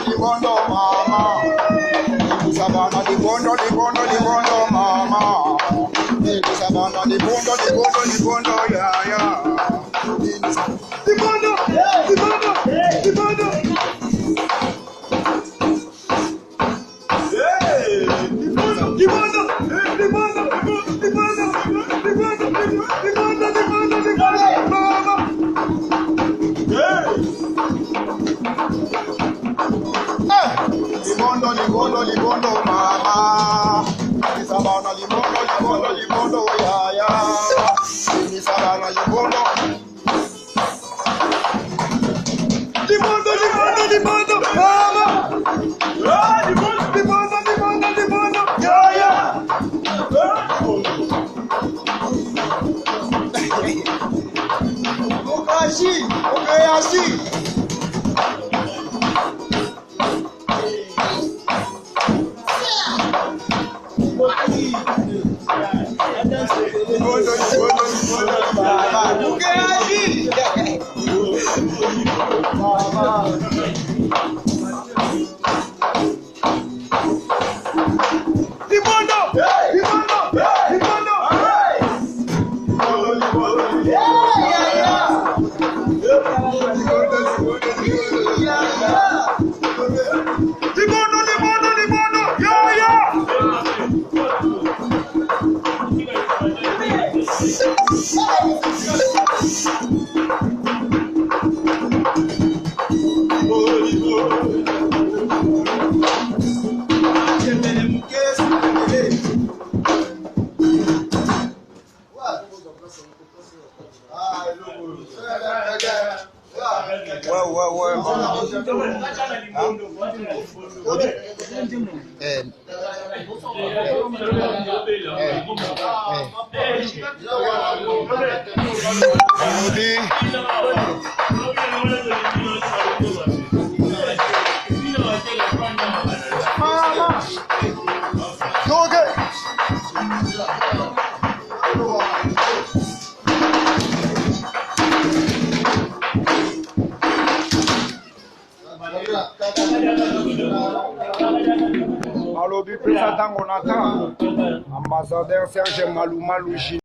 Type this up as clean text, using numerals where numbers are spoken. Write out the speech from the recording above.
Libondo, mama. Sabana, libondo, mama. Sabana, libondo, yeah, yeah. Libondo. Libondo, mama. Sabana, libondo, yeah, yeah. Sabana, libondo. Libondo, mama. Libondo, yeah, yeah. Okay. Alors, du plus, on attend. Ambassadeur Serge Malou